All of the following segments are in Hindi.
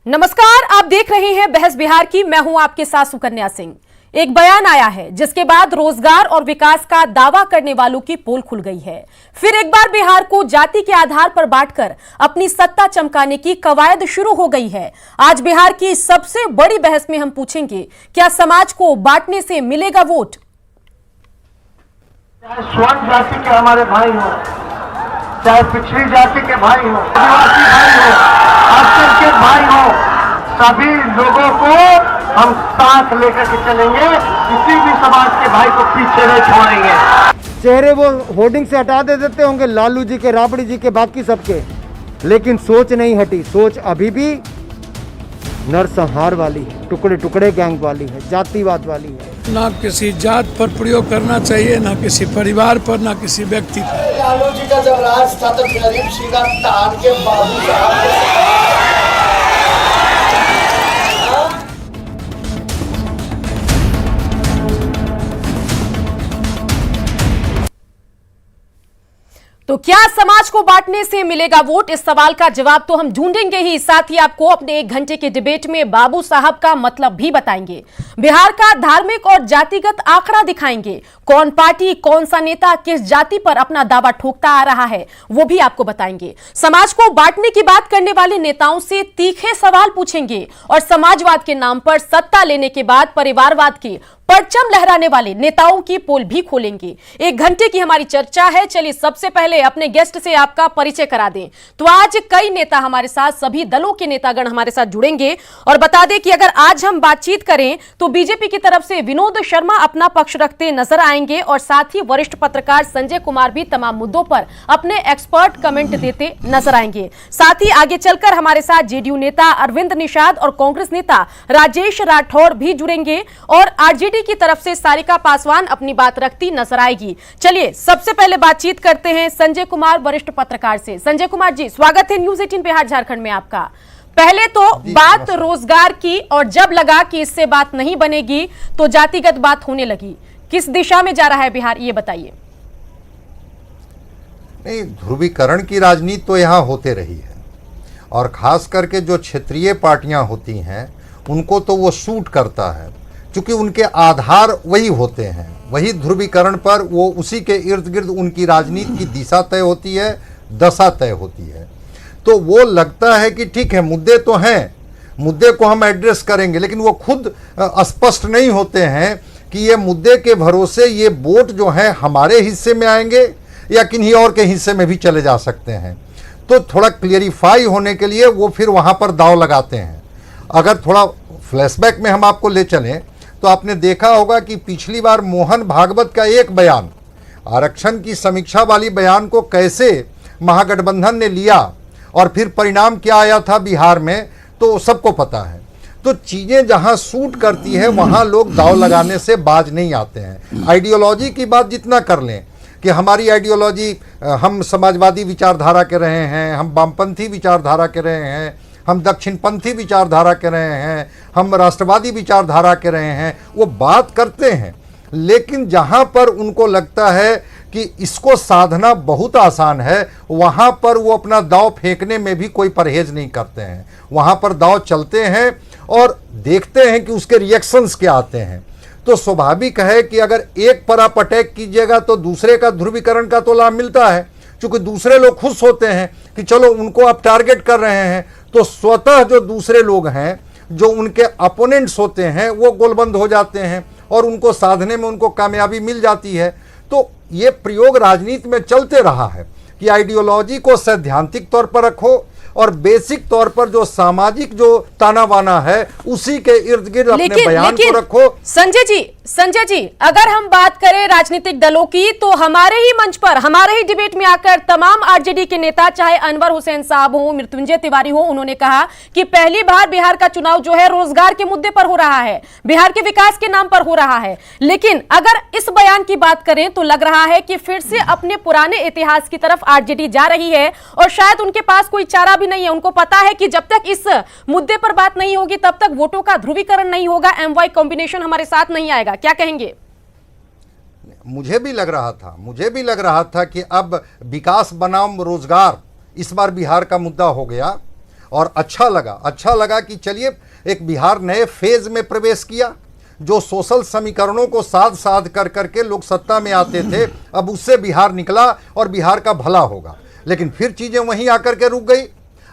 नमस्कार, आप देख रहे हैं बहस बिहार की। मैं हूं आपके साथ सुकन्या सिंह। एक बयान आया है जिसके बाद रोजगार और विकास का दावा करने वालों की पोल खुल गई है। फिर एक बार बिहार को जाति के आधार पर बांटकर अपनी सत्ता चमकाने की कवायद शुरू हो गई है। आज बिहार की सबसे बड़ी बहस में हम पूछेंगे, क्या समाज को बांटने से मिलेगा वोट? चाहे स्वर्ण जाति के हमारे भाई हो, चाहे पिछड़ी जाति के भाई हो, आदिवासी भाई हो, अस्तर के भाई हो, सभी लोगों को हम साथ लेकर के चलेंगे। किसी भी समाज के भाई को पीछे नहीं छोड़ेंगे। चेहरे वो होर्डिंग से हटा देते होंगे, लालू जी के, राबड़ी जी के, बाकी सबके, लेकिन सोच नहीं हटी। सोच अभी भी नरसंहार वाली है, टुकड़े टुकड़े गैंग वाली है, जातिवाद वाली है। ना किसी जात पर प्रयोग करना चाहिए, ना किसी परिवार पर, ना किसी व्यक्ति पर। लालू जी का जब राज था तो गरीब सीधा तार के बाबू साहब तो क्या समाज को बांटने से मिलेगा वोट? इस सवाल का जवाब तो हम ढूंढेंगे ही, साथ ही आपको अपने 1 घंटे के डिबेट में बाबू साहब का मतलब भी बताएंगे। बिहार का धार्मिक और जातिगत आंकड़ा दिखाएंगे। कौन पार्टी, कौन सा नेता किस जाति पर अपना दावा ठोकता आ रहा है, वो भी आपको बताएंगे। समाज को बांटने की बात करने वाले नेताओं से तीखे सवाल पूछेंगे और समाजवाद के नाम पर सत्ता लेने के बाद परिवारवाद के परचम लहराने वाले नेताओं की पोल भी खोलेंगे। 1 घंटे की हमारी चर्चा है। चलिए सबसे पहले अपने गेस्ट से आपका परिचय करा दें। तो आज कई नेता हमारे साथ, सभी दलों के नेतागण हमारे साथ जुड़ेंगे और बता दें कि अगर आज हम बातचीत करें तो बीजेपी की तरफ से विनोद शर्मा अपना पक्ष रखते नजर आएंगे और साथ ही वरिष्ठ पत्रकार संजय कुमार भी तमाम मुद्दों पर अपने एक्सपर्ट कमेंट देते नजर आएंगे। साथ ही आगे चलकर हमारे साथ जेडीयू नेता अरविंद निषाद और कांग्रेस नेता राजेश राठौर भी जुड़ेंगे और आरजेडी की तरफ से सारिका पासवान अपनी बात रखती नजर आएगी। चलिए सबसे पहले बातचीत करते हैं संजय कुमार वरिष्ठ पत्रकार से। संजय कुमार जी, स्वागत है न्यूज 18 बिहार झारखंड में आपका। पहले तो बात रोजगार की, और जब लगा कि इससे बात नहीं बनेगी तो जातिगत बात होने लगी। किस दिशा में जा रहा है बिहार, ये बताइए। नहीं, ध्रुवीकरण की राजनीति तो यहाँ होते रही है और खास करके जो क्षेत्रीय पार्टियां होती हैं उनको तो वो सूट करता है, क्योंकि उनके आधार वही होते हैं, वही ध्रुवीकरण पर वो उसी के इर्द गिर्द उनकी राजनीति की दिशा तय होती है, दशा तय होती है। तो वो लगता है कि ठीक है, मुद्दे तो हैं, मुद्दे को हम एड्रेस करेंगे, लेकिन वो खुद स्पष्ट नहीं होते हैं कि ये मुद्दे के भरोसे ये वोट जो है हमारे हिस्से में आएंगे या किन्हीं और के हिस्से में भी चले जा सकते हैं। तो थोड़ा क्लियरिफाई होने के लिए वो फिर वहाँ पर दाव लगाते हैं। अगर थोड़ा फ्लैशबैक में हम आपको ले चलें तो आपने देखा होगा कि पिछली बार मोहन भागवत का एक बयान, आरक्षण की समीक्षा वाली बयान को कैसे महागठबंधन ने लिया और फिर परिणाम क्या आया था बिहार में, तो सबको पता है। तो चीज़ें जहां सूट करती है वहां लोग दाव लगाने से बाज नहीं आते हैं। आइडियोलॉजी की बात जितना कर लें कि हमारी आइडियोलॉजी, हम समाजवादी विचारधारा के रहे हैं, हम वामपंथी विचारधारा के रहे हैं, हम दक्षिणपंथी विचारधारा के रहे हैं, हम राष्ट्रवादी विचारधारा के रहे हैं, वो बात करते हैं, लेकिन जहाँ पर उनको लगता है कि इसको साधना बहुत आसान है, वहाँ पर वो अपना दाव फेंकने में भी कोई परहेज नहीं करते हैं। वहाँ पर दाव चलते हैं और देखते हैं कि उसके रिएक्शंस क्या आते हैं। तो स्वाभाविक है कि अगर एक पर आप अटैक कीजिएगा तो दूसरे का ध्रुवीकरण का तो लाभ मिलता है, क्योंकि दूसरे लोग खुश होते हैं कि चलो उनको आप टारगेट कर रहे हैं, तो स्वतः जो दूसरे लोग हैं, जो उनके अपोनेंट्स होते हैं, वो गोलबंद हो जाते हैं और उनको साधने में उनको कामयाबी मिल जाती है। तो ये प्रयोग राजनीति में चलते रहा है कि आइडियोलॉजी को सैद्धांतिक तौर पर रखो और बेसिक तौर पर जो सामाजिक जो ताना बाना है उसी के इर्द गिर्द अपने बयान को रखो। संजय जी, अगर हम बात करें राजनीतिक दलों की, तो हमारे ही मंच पर, हमारे ही डिबेट में आकर तमाम आरजेडी के नेता, चाहे अनवर हुसैन साहब हो, मृत्युंजय तिवारी हो, उन्होंने कहा कि पहली बार बिहार का चुनाव जो है रोजगार के मुद्दे पर हो रहा है, बिहार के विकास के नाम पर हो रहा है। लेकिन अगर इस बयान की बात करें तो लग रहा है कि फिर से अपने पुराने इतिहास की तरफ आरजेडी जा रही है और शायद उनके पास कोई चारा भी नहीं है। उनको पता है कि जब तक इस मुद्दे पर बात नहीं होगी तब तक वोटों का ध्रुवीकरण नहीं होगा, एमवाई कॉम्बिनेशन हमारे साथ नहीं आएगा। क्या कहेंगे? मुझे भी लग रहा था कि अब विकास बनाम रोजगार इस बार बिहार का मुद्दा हो गया और अच्छा लगा कि चलिए एक बिहार नए फेज में प्रवेश किया। जो सोशल समीकरणों को साध कर करके लोग सत्ता में आते थे, अब उससे बिहार निकला और बिहार का भला होगा। लेकिन फिर चीजें वहीं आकर के रुक गई।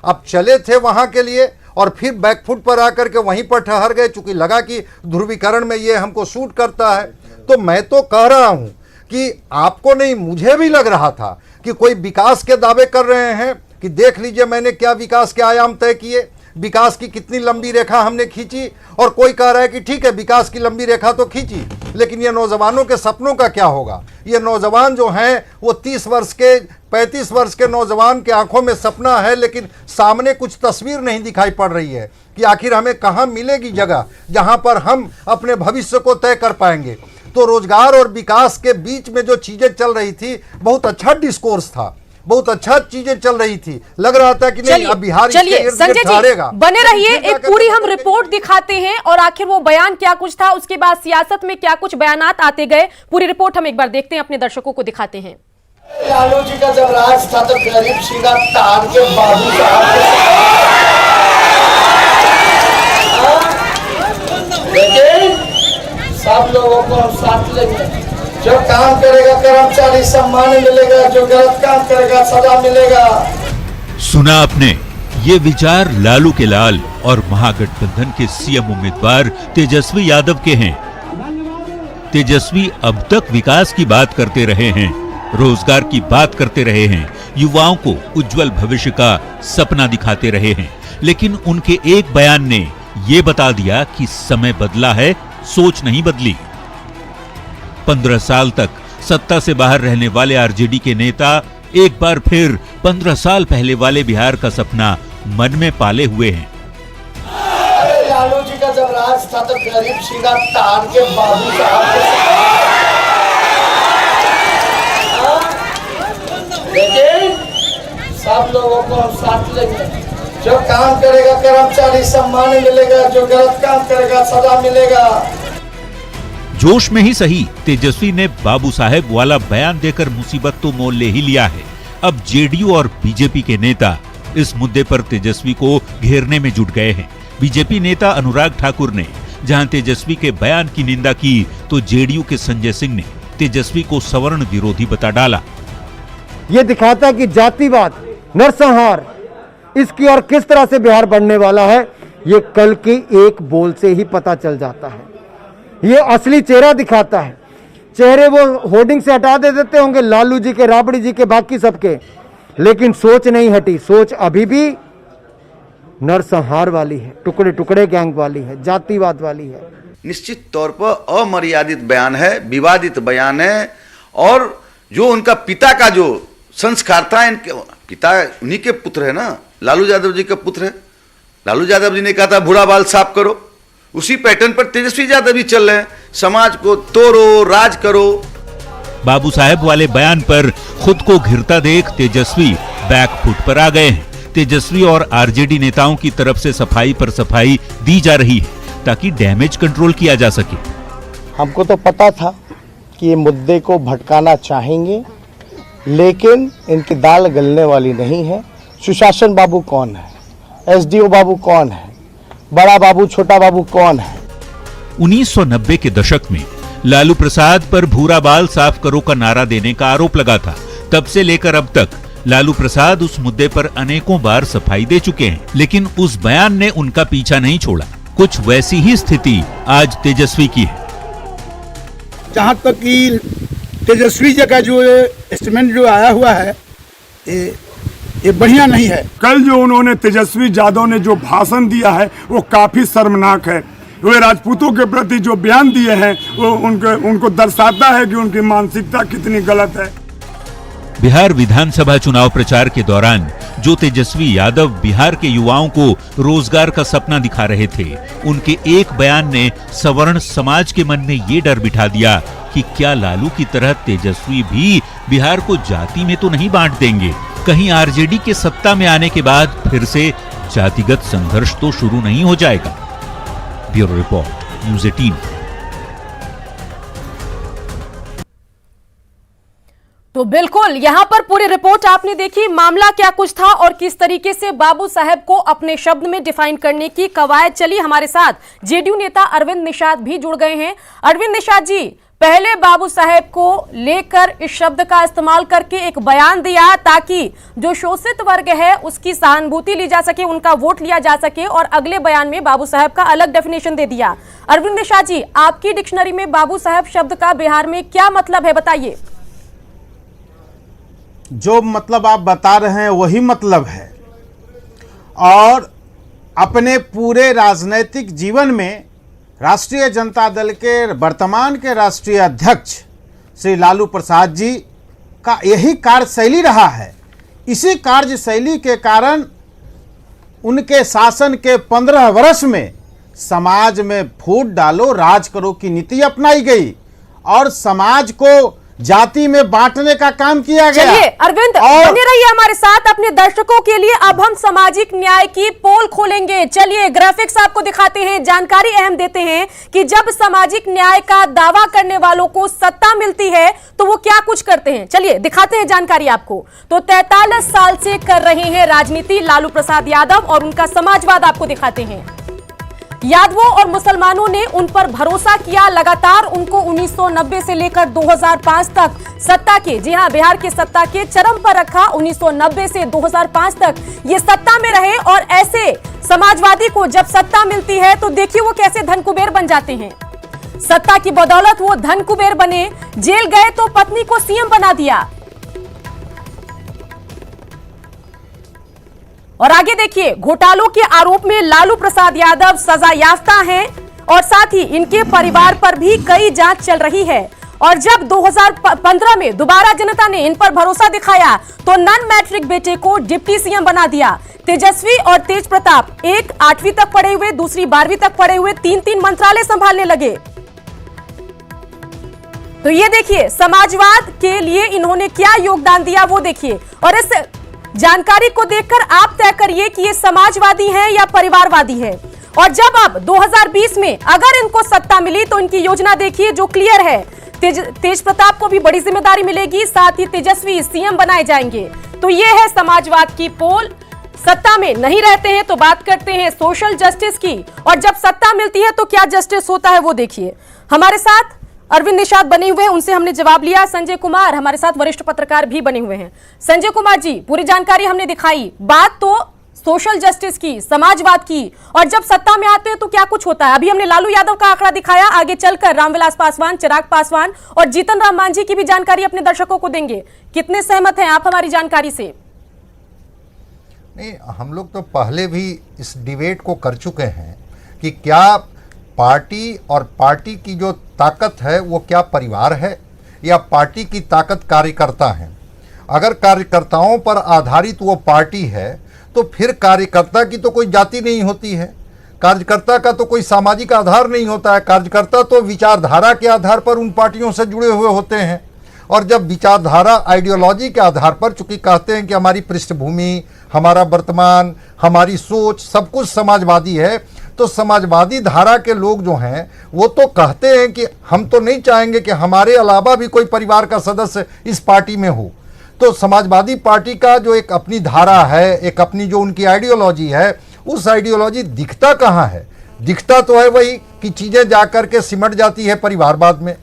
अब चले थे वहां के लिए और फिर बैकफुट पर आकर के वहीं पर ठहर गए, चूंकि लगा कि ध्रुवीकरण में ये हमको सूट करता है। तो मैं तो कह रहा हूं कि आपको नहीं, मुझे भी लग रहा था कि कोई विकास के दावे कर रहे हैं कि देख लीजिए मैंने क्या विकास के आयाम तय किए, विकास की कितनी लंबी रेखा हमने खींची। और कोई कह रहा है कि ठीक है विकास की लंबी रेखा तो खींची, लेकिन ये नौजवानों के सपनों का क्या होगा। ये नौजवान जो हैं वो 30 वर्ष के 35 वर्ष के नौजवान के आंखों में सपना है, लेकिन सामने कुछ तस्वीर नहीं दिखाई पड़ रही है कि आखिर हमें कहाँ मिलेगी जगह जहाँ पर हम अपने भविष्य को तय कर पाएंगे। तो रोजगार और विकास के बीच में जो चीजें चल रही थी, बहुत अच्छा डिस्कोर्स था, बहुत अच्छा चीजें चल रही थी। लग रहा था कि नहीं अब बिहार इसके इर्द गिर्द ठहरेगा। बने रहिए, एक पूरी हम रिपोर्ट दिखाते हैं और आखिर वो बयान क्या कुछ था, उसके बाद सियासत में क्या कुछ बयानात आते गए। पूरी रिपोर्ट हम एक बार देखते हैं, अपने दर्शकों को दिखाते हैं। लालू जी का जब राज था तो गरीब सीधा तान के बाबू साहब लेकिन सब लोगों को हम साथ लेंगे। जो काम करेगा कर्मचारी सम्मान मिलेगा, जो गलत काम करेगा सजा मिलेगा। सुना आपने, ये विचार लालू के लाल और महागठबंधन के सीएम उम्मीदवार तेजस्वी यादव के हैं। तेजस्वी अब तक विकास की बात करते रहे हैं, रोजगार की बात करते रहे हैं, युवाओं को उज्जवल भविष्य का सपना दिखाते रहे हैं। लेकिन उनके एक बयान ने ये बता दिया कि समय बदला है, सोच नहीं बदली। 15 साल तक सत्ता से बाहर रहने वाले आरजेडी के नेता एक बार फिर 15 साल पहले वाले बिहार का सपना मन में पाले हुए हैं। लालू जी का जब राज था तो गरीब सीधा तान के बाबू साहब लेकिन सब लोगों को हम साथ लेंगे। जो काम करेगा कर्मचारी सम्मान मिलेगा, जो गलत काम करेगा सजा मिलेगा। जोश में ही सही, तेजस्वी ने बाबू साहेब वाला बयान देकर मुसीबत तो मोल ले ही लिया है। अब जेडीयू और बीजेपी के नेता इस मुद्दे पर तेजस्वी को घेरने में जुट गए हैं। बीजेपी नेता अनुराग ठाकुर ने जहां तेजस्वी के बयान की निंदा की, तो जेडीयू के संजय सिंह ने तेजस्वी को सवर्ण विरोधी बता डाला। ये दिखाता है कि जातिवाद, नरसंहार, इसकी और किस तरह से बिहार बढ़ने वाला है, ये कल के एक बोल से ही पता चल जाता है। ये असली चेहरा दिखाता है। चेहरे वो होर्डिंग से हटा देते होंगे, लालू जी के, राबड़ी जी के, बाकी सबके, लेकिन सोच नहीं हटी। सोच अभी भी नरसंहार वाली है, टुकड़े टुकड़े गैंग वाली है, जातिवाद वाली है। निश्चित तौर पर अमर्यादित बयान है, विवादित बयान है। और जो उनका पिता का जो संस्कार था, इनके पिता उन्हीं के पुत्र है ना, लालू यादव जी का पुत्र है। लालू यादव जी ने कहा था बूढ़ा बाल साफ करो, उसी पैटर्न पर तेजस्वी यादव भी चल रहे हैं। समाज को तोड़ो, राज करो। बाबू साहेब वाले बयान पर खुद को घिरता देख तेजस्वी बैकफुट पर आ गए हैं। तेजस्वी और आरजेडी नेताओं की तरफ से सफाई पर सफाई दी जा रही है ताकि डैमेज कंट्रोल किया जा सके। हमको तो पता था कि ये मुद्दे को भटकाना चाहेंगे, लेकिन इनकी दाल गलने वाली नहीं है। सुशासन बाबू कौन है, एसडीओ बाबू कौन है, बड़ा बाबू छोटा बाबू कौन है। 1990 के दशक में लालू प्रसाद पर भूरा बाल साफ करो का नारा देने का आरोप लगा था। तब से लेकर अब तक लालू प्रसाद उस मुद्दे पर अनेकों बार सफाई दे चुके हैं, लेकिन उस बयान ने उनका पीछा नहीं छोड़ा। कुछ वैसी ही स्थिति आज तेजस्वी की है। जहाँ तक कि तेजस्वी जी का जो एस्टिमेट जो आया हुआ है, ये बढ़िया नहीं है। कल जो उन्होंने तेजस्वी यादव ने जो भाषण दिया है वो काफी शर्मनाक है। वे राजपूतों के प्रति जो बयान दिए हैं वो उनको दर्शाता है कि उनकी मानसिकता कितनी गलत है। बिहार विधानसभा चुनाव प्रचार के दौरान जो तेजस्वी यादव बिहार के युवाओं को रोजगार का सपना दिखा रहे थे, उनके एक बयान ने सवर्ण समाज के मन में ये डर बिठा दिया कि क्या लालू की तरह तेजस्वी भी बिहार को जाति में तो नहीं बांट देंगे। कहीं आरजेडी के सत्ता में आने के बाद फिर से जातिगत संघर्ष तो शुरू नहीं हो जाएगा। Bureau report, news 18। तो बिल्कुल यहाँ पर पूरी रिपोर्ट आपने देखी, मामला क्या कुछ था और किस तरीके से बाबू साहब को अपने शब्द में डिफाइन करने की कवायद चली। हमारे साथ जेडीयू नेता अरविंद निषाद भी जुड़ गए हैं। अरविंद निषाद जी, पहले बाबू साहब को लेकर इस शब्द का इस्तेमाल करके एक बयान दिया ताकि जो शोषित वर्ग है उसकी सहानुभूति ली जा सके, उनका वोट लिया जा सके, और अगले बयान में बाबू साहब का अलग डेफिनेशन दे दिया। अरविंद निषाद जी, आपकी डिक्शनरी में बाबू साहब शब्द का बिहार में क्या मतलब है, बताइए। जो मतलब आप बता रहे हैं वही मतलब है, और अपने पूरे राजनीतिक जीवन में राष्ट्रीय जनता दल के वर्तमान के राष्ट्रीय अध्यक्ष श्री लालू प्रसाद जी का यही कार्यशैली रहा है। इसी कार्यशैली के कारण उनके शासन के 15 वर्ष में समाज में फूट डालो राज करो की नीति अपनाई गई और समाज को जाति में बांटने का काम किया गया। चलिए अरविंद, बने रहिए हमारे साथ अपने दर्शकों के लिए। अब हम सामाजिक न्याय की पोल खोलेंगे। चलिए ग्राफिक्स आपको दिखाते हैं, जानकारी अहम देते हैं कि जब सामाजिक न्याय का दावा करने वालों को सत्ता मिलती है तो वो क्या कुछ करते हैं। चलिए दिखाते हैं जानकारी आपको। तो 43 साल से कर रहे हैं राजनीति लालू प्रसाद यादव और उनका समाजवाद आपको दिखाते हैं। यादवों और मुसलमानों ने उन पर भरोसा किया, लगातार उनको 1990 से लेकर 2005 तक सत्ता के, जी हां, बिहार के सत्ता के चरम पर रखा। 1990 से 2005 तक ये सत्ता में रहे और ऐसे समाजवादी को जब सत्ता मिलती है तो देखिए वो कैसे धन कुबेर बन जाते हैं। सत्ता की बदौलत वो धन कुबेर बने, जेल गए तो पत्नी को सीएम बना दिया। और आगे देखिए, घोटालों के आरोप में लालू प्रसाद यादव सजा याफ्ता हैं और साथ ही इनके परिवार पर भी कई जांच चल रही है। और जब 2015 में दोबारा जनता ने इन पर भरोसा दिखाया तो नन मैट्रिक बेटे को डिप्टी सीएम बना दिया। तेजस्वी और तेज प्रताप, एक 8वीं तक पढ़े हुए, दूसरी 12वीं तक पढ़े हुए, 3-3 मंत्रालय संभालने लगे। तो ये देखिए समाजवाद के लिए इन्होंने क्या योगदान दिया वो देखिए। और इस जानकारी को देखकर आप तय करिए कि ये समाजवादी है या परिवारवादी है। और जब अब 2020 में अगर इनको सत्ता मिली तो इनकी योजना देखिए जो क्लियर है। तेज प्रताप को भी बड़ी जिम्मेदारी मिलेगी, साथ ही तेजस्वी सीएम बनाए जाएंगे। तो ये है समाजवाद की पोल। सत्ता में नहीं रहते हैं तो बात करते हैं सोशल जस्टिस की, और जब सत्ता मिलती है तो क्या जस्टिस होता है वो देखिए। हमारे साथ अरविंद निषाद बने हुए हैं, उनसे हमने जवाब लिया। संजय कुमार हमारे साथ वरिष्ठ पत्रकार भी बने हुए हैं। संजय कुमार जी, पूरी जानकारी हमने दिखाई, बात तो सोशल जस्टिस की, समाजवाद की, और जब सत्ता में आते हैं तो क्या कुछ होता है। अभी हमने लालू यादव का आंकड़ा दिखाया, आगे चलकर रामविलास पासवान, चिराग पासवान और जीतन राम मांझी की भी जानकारी अपने दर्शकों को देंगे। कितने सहमत हैं आप हमारी जानकारी से? नहीं, हम लोग तो पहले भी इस डिबेट को कर चुके हैं कि क्या पार्टी और पार्टी की जो ताकत है वो क्या परिवार है या पार्टी की ताकत कार्यकर्ता है। अगर कार्यकर्ताओं पर आधारित वो पार्टी है तो फिर कार्यकर्ता की तो कोई जाति नहीं होती है, कार्यकर्ता का तो कोई सामाजिक आधार नहीं होता है। कार्यकर्ता तो विचारधारा के आधार पर उन पार्टियों से जुड़े हुए होते हैं। और जब विचारधारा आइडियोलॉजी के आधार पर, चूंकि कहते हैं कि हमारी पृष्ठभूमि, हमारा वर्तमान, हमारी सोच सब कुछ समाजवादी है, तो समाजवादी धारा के लोग जो हैं वो तो कहते हैं कि हम तो नहीं चाहेंगे कि हमारे अलावा भी कोई परिवार का सदस्य इस पार्टी में हो। तो समाजवादी पार्टी का जो एक अपनी धारा है, एक अपनी जो उनकी आइडियोलॉजी है, उस आइडियोलॉजी दिखता कहाँ है? दिखता तो है वही कि चीज़ें जाकर के सिमट जाती है परिवारवाद में,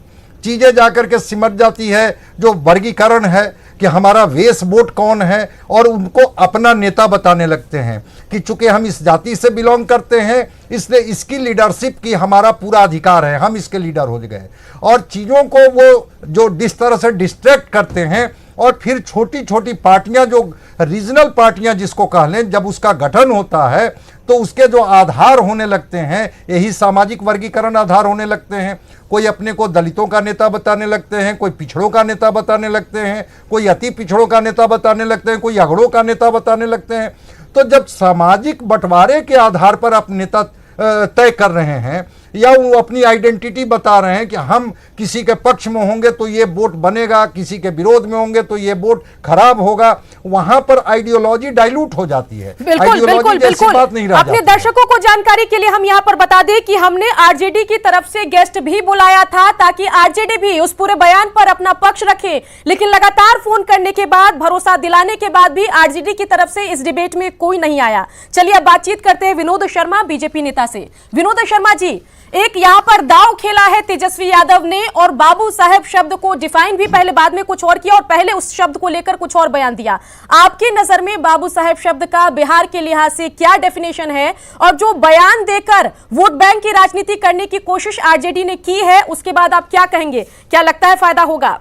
चीज़ें जाकर के सिमट जाती है जो वर्गीकरण है कि हमारा वेश वोट कौन है, और उनको अपना नेता बताने लगते हैं कि चूंकि हम इस जाति से बिलोंग करते हैं इसलिए इसकी लीडरशिप की हमारा पूरा अधिकार है, हम इसके लीडर हो गए। और चीज़ों को वो जो जिस तरह से डिस्ट्रैक्ट करते हैं, और फिर छोटी छोटी पार्टियां जो रीजनल पार्टियां जिसको कह लें, जब उसका गठन होता है तो उसके जो आधार होने लगते हैं यही सामाजिक वर्गीकरण आधार होने लगते हैं। कोई अपने को दलितों का नेता बताने लगते हैं, कोई पिछड़ों का नेता बताने लगते हैं, कोई अति पिछड़ों का नेता बताने लगते हैं, कोई अगड़ों का नेता बताने लगते हैं। तो जब सामाजिक बंटवारे के आधार पर आप नेता तय कर रहे हैं या वो अपनी आइडेंटिटी बता रहे हैं कि हम किसी के पक्ष में होंगे तो ये वोट बनेगा, किसी के विरोध में होंगे तो ये वोट खराब होगा, वहां पर आइडियोलॉजी डाइल्यूट हो जाती है। बिल्कुल बिल्कुल बिल्कुल। अपने दर्शकों को जानकारी के लिए हम यहाँ पर बता दें कि हमने आरजेडी की तरफ से गेस्ट भी बुलाया था ताकि आरजेडी भी उस पूरे बयान पर अपना पक्ष रखे, लेकिन लगातार फोन करने के बाद, भरोसा दिलाने के बाद भी आरजेडी की तरफ से इस डिबेट में कोई नहीं आया। चलिए अब बातचीत करते हैं विनोद शर्मा बीजेपी नेता से। विनोद शर्मा जी, एक यहां पर दांव खेला है तेजस्वी यादव ने और बाबू साहेब शब्द को डिफाइन भी पहले बाद में कुछ और किया और पहले उस शब्द को लेकर कुछ और बयान दिया। आपकी नजर में बाबू साहेब शब्द का बिहार के लिहाज से क्या डेफिनेशन है और जो बयान देकर वोट बैंक की राजनीति करने की कोशिश आरजेडी ने की है, उसके बाद आप क्या कहेंगे? क्या लगता है फायदा होगा?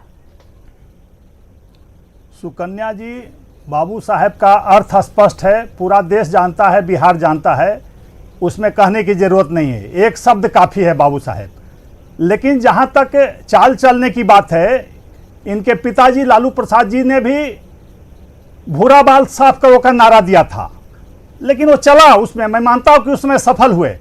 सुकन्या जी, बाबू साहेब का अर्थ स्पष्ट है, पूरा देश जानता है, बिहार जानता है, उसमें कहने की जरूरत नहीं है, एक शब्द काफ़ी है बाबू साहेब। लेकिन जहाँ तक चाल चलने की बात है, इनके पिताजी लालू प्रसाद जी ने भी भूरा बाल साफ करो का नारा दिया था, लेकिन वो चला, उसमें मैं मानता हूँ कि उसमें सफल हुए,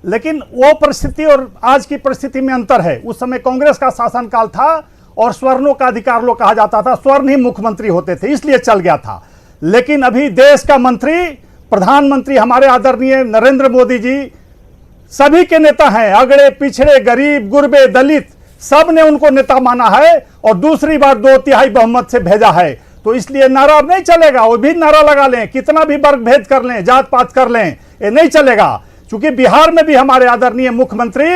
लेकिन वो परिस्थिति और आज की परिस्थिति में अंतर है। उस समय कांग्रेस का शासनकाल था और स्वर्णों का अधिकार लोग कहा जाता था, स्वर्ण ही मुख्यमंत्री होते थे, इसलिए चल गया था। लेकिन अभी देश का मंत्री, प्रधानमंत्री हमारे आदरणीय नरेंद्र मोदी जी सभी के नेता हैं, अगड़े पिछड़े, गरीब गुरबे, दलित, सब ने उनको नेता माना है और दूसरी बार 2/3 बहुमत से भेजा है। तो इसलिए नारा अब नहीं चलेगा, वो भी नारा लगा लें, कितना भी वर्ग भेद कर लें, जात पात कर लें, ये नहीं चलेगा। क्योंकि बिहार में भी हमारे आदरणीय मुख्यमंत्री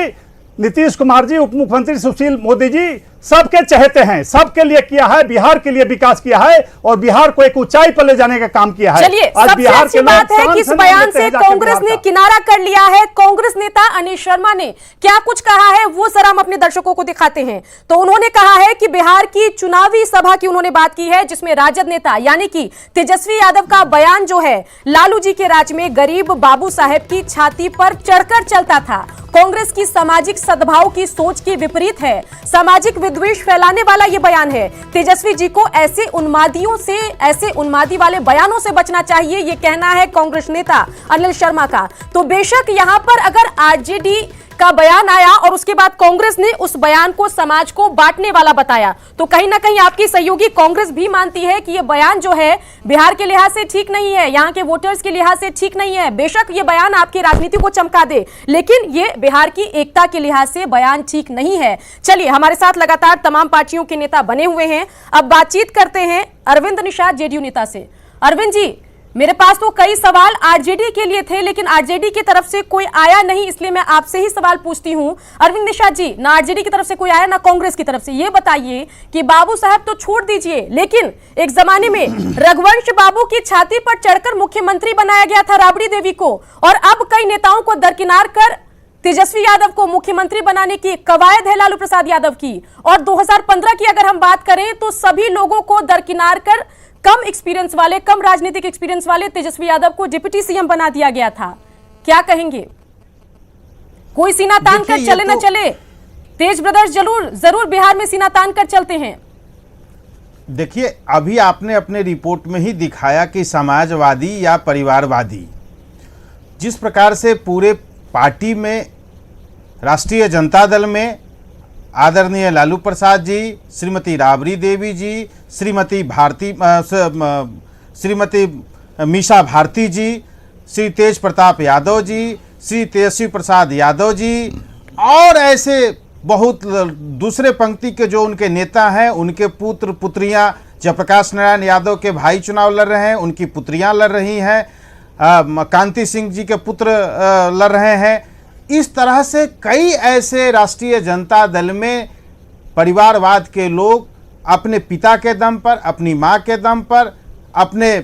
नीतीश कुमार जी, उप मुख्यमंत्री सुशील मोदी जी सबके चहेते हैं, सबके लिए किया है, बिहार के लिए विकास किया है और बिहार को एक ऊंचाई पर ले जाने का काम किया है। चलिए, सबसे अच्छी बात है कि इस बयान से कांग्रेस ने किनारा कर लिया है। कांग्रेस नेता अनिल शर्मा ने क्या कुछ कहा है वो जरा हम अपने दर्शकों को दिखाते हैं। तो उन्होंने कहा है कि बिहार की चुनावी सभा की उन्होंने बात की है, जिसमें राजद नेता यानी कि तेजस्वी यादव का बयान जो है, लालू जी के राज में गरीब बाबू साहेब की छाती पर चढ़कर चलता था, कांग्रेस की सामाजिक सद्भाव की सोच के विपरीत है, सामाजिक विद्वेष फैलाने वाला यह बयान है। तेजस्वी जी को ऐसे उन्मादियों से, ऐसे उन्मादी वाले बयानों से बचना चाहिए, यह कहना है कांग्रेस नेता अनिल शर्मा का। तो बेशक यहां पर अगर आरजेडी का बयान आया और उसके बाद कांग्रेस ने उस बयान को समाज को बांटने वाला बताया, तो कहीं ना कहीं आपकी सहयोगी कांग्रेस भी मानती है कि यह बयान जो है बिहार के लिहाज से ठीक नहीं है, यहां के वोटर्स के लिहाज से ठीक नहीं है। बेशक यह बयान आपकी राजनीति को चमका दे, लेकिन यह बिहार की एकता के लिहाज से बयान ठीक नहीं है। चलिए, हमारे साथ लगातार तमाम पार्टियों के नेता बने हुए हैं। अब बातचीत करते हैं अरविंद निषाद जेडीयू नेता से। अरविंद जी, मेरे पास तो कई सवाल आरजेडी के लिए थे, लेकिन आरजेडी की तरफ से कोई आया नहीं, इसलिए मैं आपसे ही सवाल पूछती हूं। अरविंद निषाद जी, ना आरजेडी की तरफ से कोई आया ना कांग्रेस की तरफ से, ये बताइए कि बाबू साहब तो छोड़ दीजिए, लेकिन एक जमाने में रघुवंश बाबू की छाती पर चढ़कर मुख्यमंत्री बनाया गया था राबड़ी देवी को, और अब कई नेताओं को दरकिनार कर तेजस्वी यादव को मुख्यमंत्री बनाने की कवायद है लालू प्रसाद यादव की। और 2015 की अगर हम बात करें तो सभी लोगों को दरकिनार कर कम एक्सपीरियंस वाले, कम राजनीतिक एक्सपीरियंस वाले तेजस्वी यादव को डिप्टी सीएम बना दिया गया था। क्या कहेंगे? कोई सीना तान कर चले न चले, तेज ब्रदर्स जरूर बिहार में सीना तान कर चलते हैं। देखिए, अभी आपने अपने रिपोर्ट में ही दिखाया कि समाजवादी या परिवारवादी, जिस प्रकार से पूरे पार्टी में, राष्ट्रीय जनता दल में आदरणीय लालू प्रसाद जी, श्रीमती राबड़ी देवी जी, श्रीमती मीसा भारती जी, श्री तेज प्रताप यादव जी, श्री तेजस्वी प्रसाद यादव जी और ऐसे बहुत दूसरे पंक्ति के जो उनके नेता हैं, उनके पुत्र पुत्रियां, जयप्रकाश नारायण यादव के भाई चुनाव लड़ रहे हैं, उनकी पुत्रियां लड़ रही हैं, कांति सिंह जी के पुत्र लड़ रहे हैं। इस तरह से कई ऐसे राष्ट्रीय जनता दल में परिवारवाद के लोग अपने पिता के दम पर, अपनी मां के दम पर, अपने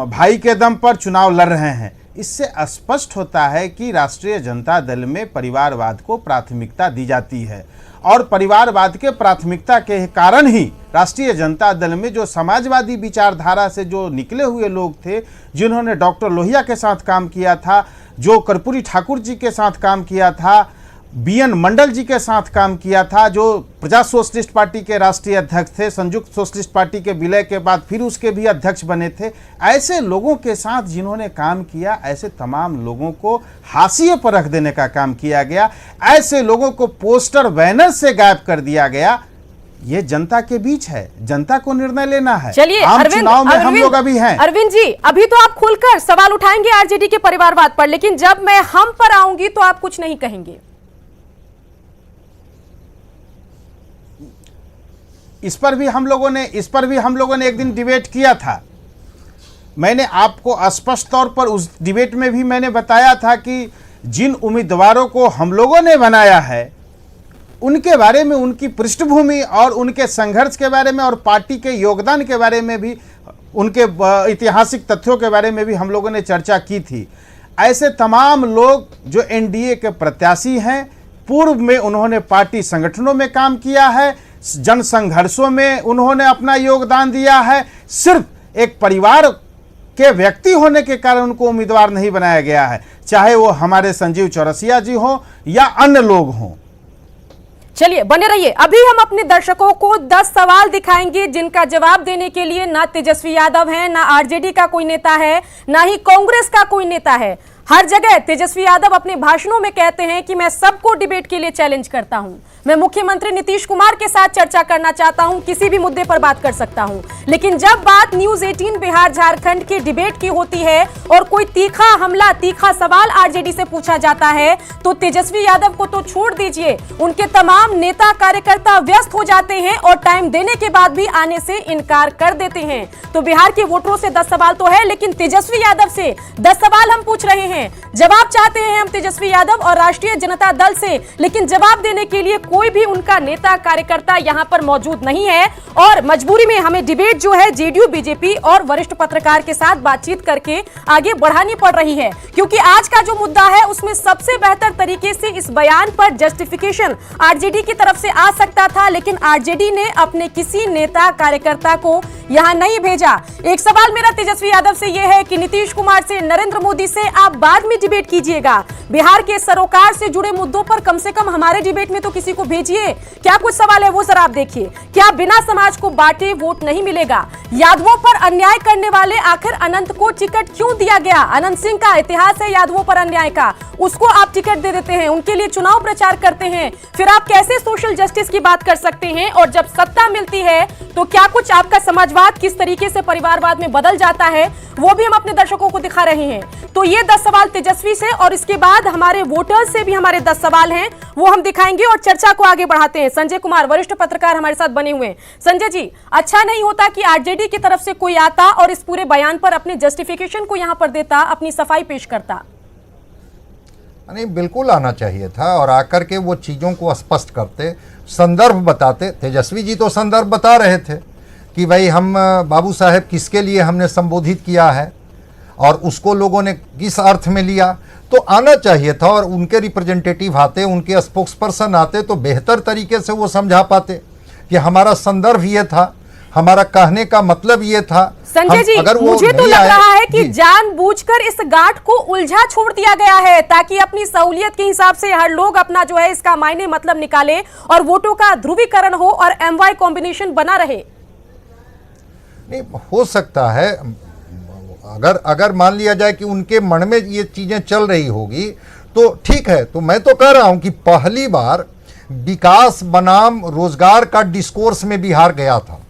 भाई के दम पर चुनाव लड़ रहे हैं। इससे स्पष्ट होता है कि राष्ट्रीय जनता दल में परिवारवाद को प्राथमिकता दी जाती है और परिवारवाद के प्राथमिकता के कारण ही राष्ट्रीय जनता दल में जो समाजवादी विचारधारा से जो निकले हुए लोग थे, जिन्होंने डॉक्टर लोहिया के साथ काम किया था, जो कर्पूरी ठाकुर जी के साथ काम किया था, बीएन मंडल जी के साथ काम किया था, जो प्रजा सोशलिस्ट पार्टी के राष्ट्रीय अध्यक्ष थे, संयुक्त सोशलिस्ट पार्टी के विलय के बाद फिर उसके भी अध्यक्ष बने थे। ऐसे लोगों के साथ जिन्होंने काम किया, ऐसे तमाम लोगों को हाशिए पर रख देने का काम किया गया, ऐसे लोगों को पोस्टर बैनर से गायब कर दिया गया। ये जनता के बीच है, जनता को निर्णय लेना है। चलिए आम चुनाव में हम लोग अभी हैं। अरविंद जी, अभी तो आप खुलकर सवाल उठाएंगे आरजेडी के परिवारवाद पर, लेकिन जब मैं हम पर आऊंगी तो आप कुछ नहीं कहेंगे। इस पर भी हम लोगों ने एक दिन डिबेट किया था। मैंने आपको स्पष्ट तौर पर उस डिबेट में भी मैंने बताया था कि जिन उम्मीदवारों को हम लोगों ने बनाया है उनके बारे में, उनकी पृष्ठभूमि और उनके संघर्ष के बारे में और पार्टी के योगदान के बारे में भी, उनके ऐतिहासिक तथ्यों के बारे में भी हम लोगों ने चर्चा की थी। ऐसे तमाम लोग जो एनडीए के प्रत्याशी हैं, पूर्व में उन्होंने पार्टी संगठनों में काम किया है, जन संघर्षों में उन्होंने अपना योगदान दिया है। सिर्फ एक परिवार के व्यक्ति होने के कारण उनको उम्मीदवार नहीं बनाया गया है, चाहे वो हमारे संजीव चौरसिया जी हो या अन्य लोग हों। चलिए बने रहिए। अभी हम अपने दर्शकों को 10 सवाल दिखाएंगे जिनका जवाब देने के लिए ना तेजस्वी यादव है, ना आरजेडी का कोई नेता है, ना ही कांग्रेस का कोई नेता है। हर जगह तेजस्वी यादव अपने भाषणों में कहते हैं कि मैं सबको डिबेट के लिए चैलेंज करता हूं, मैं मुख्यमंत्री नीतीश कुमार के साथ चर्चा करना चाहता हूं, किसी भी मुद्दे पर बात कर सकता हूं। लेकिन जब बात न्यूज 18 बिहार झारखंड के डिबेट की होती है और कोई तीखा हमला, तीखा सवाल आरजेडी से पूछा जाता है, तो तेजस्वी यादव को तो छोड़ दीजिए, उनके तमाम नेता कार्यकर्ता व्यस्त हो जाते हैं और टाइम देने के बाद भी आने से इनकार कर देते हैं। तो बिहार के वोटरों से 10 सवाल तो है, लेकिन तेजस्वी यादव से 10 सवाल हम पूछ रहे हैं। जवाब चाहते हैं हम तेजस्वी यादव और राष्ट्रीय जनता दल से, लेकिन जवाब देने के लिए कोई भी उनका नेता कार्यकर्ता यहां पर मौजूद नहीं है और मजबूरी में हमें डिबेट जो है जेडीयू, बीजेपी और वरिष्ठ पत्रकार के साथ बातचीत करके आगे बढ़ानी पड़ रही है, क्योंकि आज का जो मुद्दा है उसमें सबसे बेहतर तरीके से इस बयान पर जस्टिफिकेशन आरजेडी की तरफ से आ सकता था, लेकिन आरजेडी ने अपने किसी नेता कार्यकर्ता को यहां नहीं भेजा। एक सवाल मेरा तेजस्वी यादव से यह है कि नीतीश कुमार से, नरेंद्र मोदी से आप बाद में डिबेट कीजिएगा, बिहार के सरोकार से जुड़े मुद्दों पर कम से कम हमारे डिबेट में तो किसी को भेजिए। क्या कुछ सवाल है वो जरा आप देखिए। क्या बिना समाज को बांटे वोट नहीं मिलेगा? यादवों पर अन्याय करने वाले आखिर अनंत को टिकट क्यों दिया गया? अनंत सिंह का इतिहास है यादवों पर अन्याय का, उसको आप टिकट दे देते हैं, उनके लिए चुनाव प्रचार करते हैं, फिर आप कैसे सोशल जस्टिस की बात कर सकते हैं? और जब सत्ता मिलती है तो क्या कुछ आपका समाजवाद किस तरीके से परिवारवाद में बदल जाता है, वो भी हम अपने दर्शकों को दिखा रहे हैं। तो ये 10 सवाल तेजस्वी से और इसके बाद हमारे वोटर्स से भी हमारे 10 सवाल हैं, वो हम दिखाएंगे और चर्चा को आगे बढ़ाते हैं। संजय कुमार वरिष्ठ पत्रकार हमारे साथ बने हुए हैं। संजय जी, अच्छा नहीं होता कि आरजेडी की तरफ से कोई आता और इस पूरे बयान पर अपने जस्टिफिकेशन को यहां पर देता, अपनी सफाई पेश करता? नहीं, बिल्कुल आना चाहिए था और आकर के वो चीज़ों को स्पष्ट करते, संदर्भ बताते। तेजस्वी जी तो संदर्भ बता रहे थे कि भाई हम बाबू साहेब किसके लिए हमने संबोधित किया है और उसको लोगों ने किस अर्थ में लिया, तो आना चाहिए था और उनके रिप्रेजेंटेटिव आते, उनके स्पोक्स पर्सन आते तो बेहतर तरीके से वो समझा पाते कि हमारा संदर्भ ये था, हमारा कहने का मतलब ये था। संजय जी, मुझे तो लग रहा है कि जानबूझकर इस गांठ को उलझा छोड़ दिया गया है ताकि अपनी सहूलियत के हिसाब से हर लोग अपना जो है इसका मायने मतलब निकाले और वोटों का ध्रुवीकरण हो और एमवाई कॉम्बिनेशन बना रहे। नहीं, हो सकता है अगर मान लिया जाए कि उनके मन में ये चीज़ें चल रही होगी तो ठीक है। तो मैं तो कह रहा हूं कि पहली बार विकास बनाम रोजगार का डिस्कोर्स में बिहार गया था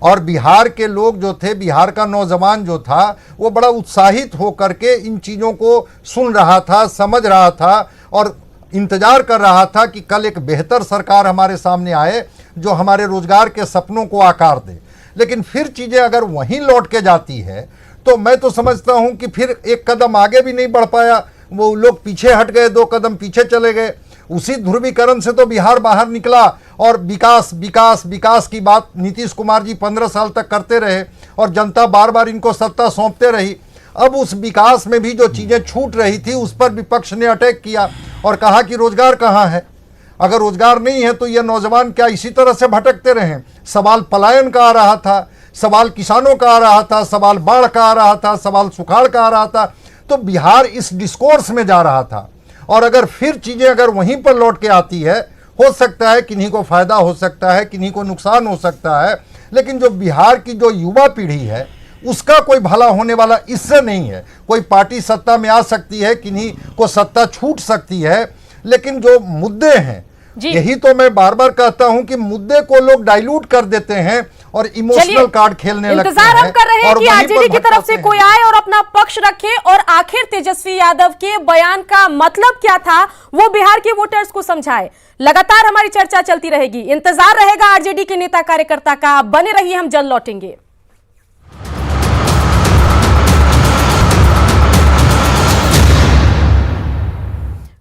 और बिहार के लोग जो थे, बिहार का नौजवान जो था, वो बड़ा उत्साहित होकर के इन चीज़ों को सुन रहा था, समझ रहा था और इंतजार कर रहा था कि कल एक बेहतर सरकार हमारे सामने आए जो हमारे रोजगार के सपनों को आकार दे। लेकिन फिर चीज़ें अगर वहीं लौट के जाती है तो मैं तो समझता हूं कि फिर एक कदम आगे भी नहीं बढ़ पाया, वो लोग पीछे हट गए, 2 कदम पीछे चले गए। उसी ध्रुवीकरण से तो बिहार बाहर निकला और विकास विकास विकास की बात नीतीश कुमार जी 15 साल तक करते रहे और जनता बार बार इनको सत्ता सौंपते रही। अब उस विकास में भी जो चीज़ें छूट रही थी उस पर विपक्ष ने अटैक किया और कहा कि रोजगार कहाँ है। अगर रोजगार नहीं है तो ये नौजवान क्या इसी तरह से भटकते रहें? सवाल पलायन का आ रहा था, सवाल किसानों का आ रहा था, सवाल बाढ़ का आ रहा था, सवाल सुखाड़ का आ रहा था। तो बिहार इस डिस्कोर्स में जा रहा था और अगर फिर चीज़ें अगर वहीं पर लौट के आती है, हो सकता है किन्हीं को फ़ायदा हो सकता है, किन्हीं को नुकसान हो सकता है, लेकिन जो बिहार की जो युवा पीढ़ी है उसका कोई भला होने वाला इससे नहीं है। कोई पार्टी सत्ता में आ सकती है, किन्हीं को सत्ता छूट सकती है, लेकिन जो मुद्दे हैं, यही तो मैं बार बार कहता हूं कि मुद्दे को लोग डाइल्यूट कर देते हैं और इमोशनल कार्ड खेलने लगते हैं। इंतजार हम कर रहे हैं कि आरजेडी की तरफ से कोई आए और अपना पक्ष रखे और आखिर तेजस्वी यादव के बयान का मतलब क्या था वो बिहार के वोटर्स को समझाए। लगातार हमारी चर्चा चलती रहेगी, इंतजार रहेगा आरजेडी के नेता कार्यकर्ता का। बने रहिए, हम जल्द लौटेंगे।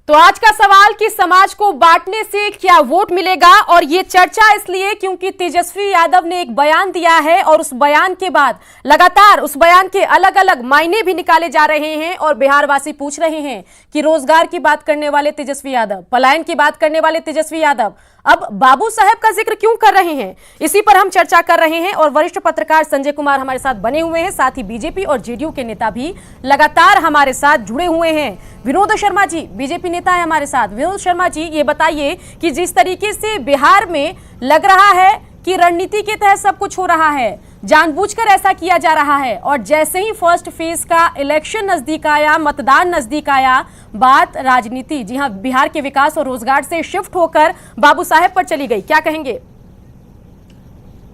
तो आज का सवाल कि समाज को बांटने से क्या वोट मिलेगा, और ये चर्चा इसलिए क्योंकि तेजस्वी यादव ने एक बयान दिया है और उस बयान के बाद लगातार उस बयान के अलग अलग मायने भी निकाले जा रहे हैं और बिहारवासी पूछ रहे हैं कि रोजगार की बात करने वाले तेजस्वी यादव, पलायन की बात करने वाले तेजस्वी यादव अब बाबू साहब का जिक्र क्यों कर रहे हैं। इसी पर हम चर्चा कर रहे हैं और वरिष्ठ पत्रकार संजय कुमार हमारे साथ बने हुए हैं, साथ ही बीजेपी और जेडीयू के नेता भी लगातार हमारे साथ जुड़े हुए हैं। विनोद शर्मा जी बीजेपी नेता है हमारे साथ। विनोद शर्मा जी, ये बताइए कि जिस तरीके से बिहार में लग रहा है कि रणनीति के तहत सब कुछ हो रहा है, जानबूझकर ऐसा किया जा रहा है, और जैसे ही फर्स्ट फेज का इलेक्शन नजदीक आया, मतदान नजदीक आया, बात राजनीति, जी हां, बिहार के विकास और रोजगार से शिफ्ट होकर बाबू साहेब पर चली गई। क्या कहेंगे?